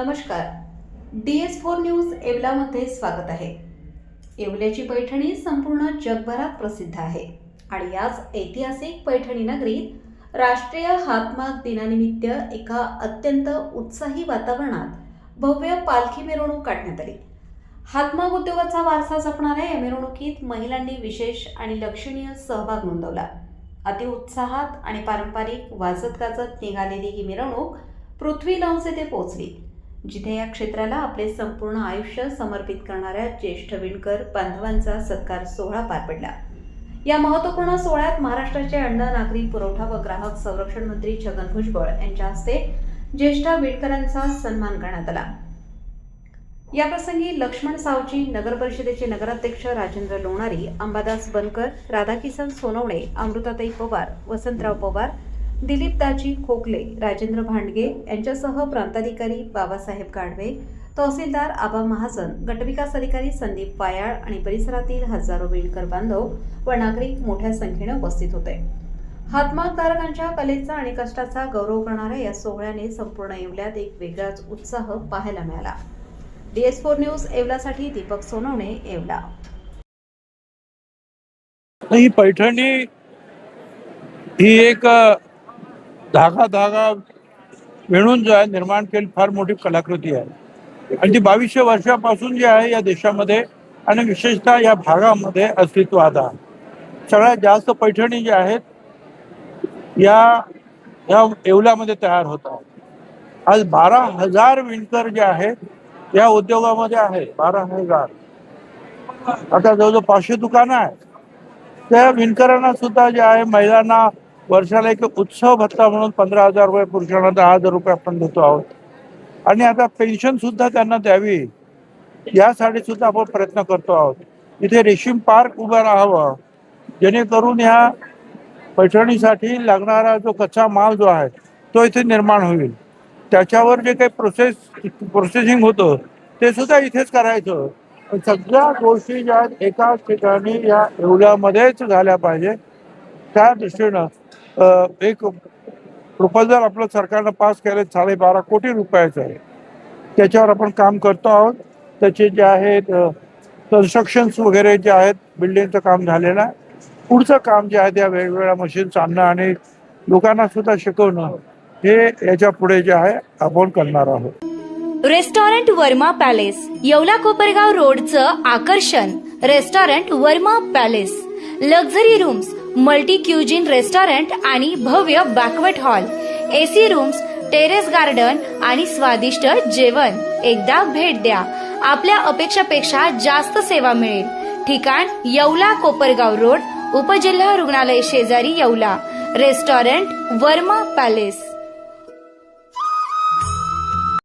नमस्कार. DS4 news येवलामध्ये स्वागत आहे. येवल्याची पैठणी संपूर्ण जगभरात प्रसिद्ध आहे आणि याच ऐतिहासिक पैठणी नगरीत राष्ट्रीय हातमाग दिनानिमित्त एका अत्यंत उत्साही वातावरणात भव्य पालखी मिरवणूक काढण्यात आली. हातमाग उद्योगाचा वारसा जपणाऱ्या या मिरवणुकीत महिलांनी विशेष आणि लक्षणीय सहभाग नोंदवला. अति उत्साहात आणि पारंपरिक वाजत गाजत निघालेली ही मिरवणूक पृथ्वी लॉन्स येथे पोहोचली, जिथे या क्षेत्राला आपले संपूर्ण आयुष्य समर्पित करणाऱ्या ज्येष्ठ विणकर बांधवांचा सत्कार सोहळा पार पडला. या महत्त्वपूर्ण सोहळ्यात महाराष्ट्राचे अन्न, नागरी पुरवठा व ग्राहक संरक्षण मंत्री छगन भुजबळ यांच्या हस्ते ज्येष्ठ विणकरांचा सन्मान करण्यात आला. याप्रसंगी लक्ष्मण सावजी, नगर परिषदेचे नगराध्यक्ष राजेंद्र लोणारी, अंबादास बनकर, राधाकिसन सोनवणे, अमृताताई पवार, वसंतराव पवार, दिलीप दाजी खोकले, राजेंद्र भांडगे यांच्यासह प्रांताधिकारी बाबासाहेब गाढवे, तहसीलदार आबा महाजन, गटविकास अधिकारी संदीप पायाळ आणि परिसरातील हजारो विणकर बांधव व नागरिक मोठ्या संख्येने उपस्थित होते. हातमागधारकांच्या कलेचा आणि कष्टाचा गौरव करणाऱ्या या सोहळ्याने संपूर्ण येवल्यात एक वेगळाच उत्साह पाहायला मिळाला. DS4 न्यूज येवलासाठी दीपक सोनवणे, येवला. ही पैठणी ही एक धागा विणून जो आहे निर्माण केली फार मोठी कलाकृती आहे आणि ती 2200 वर्षापासून जी आहे या देशामध्ये आणि विशेषतः या भागामध्ये अस्तित्वात आहे. सगळ्यात जास्त पैठणी ज्या आहेत या येवल्यामध्ये तयार होतात. आज 12,000 विणकर जे आहेत या उद्योगामध्ये आहे. 12,000. आता जवळजवळ 500 दुकानं आहेत. त्या विणकरांना सुद्धा जे आहे महिलांना वर्षाला एक उत्सव भत्ता म्हणून 15,000 रुपये, पुरुषांना 10,000 रुपये आपण देतो आहोत आणि आता पेन्शन सुद्धा त्यांना द्यावी यासाठी सुद्धा आपण प्रयत्न करतो आहोत. इथे रेशीम पार्क उभं राहावं जेणेकरून ह्या पैठणीसाठी लागणारा जो कच्चा माल जो आहे तो इथे निर्माण होईल. त्याच्यावर जे काही प्रोसेसिंग होतं ते सुद्धा इथेच करायचं. सगळ्या गोष्टी ज्या आहेत एकाच ठिकाणी या येवल्यामध्येच झाल्या पाहिजे. त्या दृष्टीनं एक प्रपोजल आपलं सरकारनं पास केलं 12.5 कोटी रुपयाचं आहे. त्याच्यावर आपण काम करतो आहोत. त्याचे जे आहेत कन्स्ट्रक्शन्स वगैरे जे आहेत बिल्डिंगचं काम झालेलं आहे. पुढचं काम जे आहे त्या वेगवेगळ्या मशीन्स आणणं आणि लोकांना सुद्धा शिकवणं हे याच्या पुढे जे आहे आपण करणार आहोत. रेस्टॉरंट वर्मा पॅलेस, येवला कोपरगाव रोडचं आकर्षण. Restaurant Verma Palace, luxury rooms, multi cuisine restaurant आणि भव्य banquet hall, AC rooms, terrace garden आणि स्वादिष्ट जेवण. एकदा भेट द्या. आपल्या अपेक्षापेक्षा जास्त सेवा मिळेल. ठिकाण येवला कोपरगाव रोड, उपजिल्हा रुग्णालय शेजारी, येवला. Restaurant Verma palace.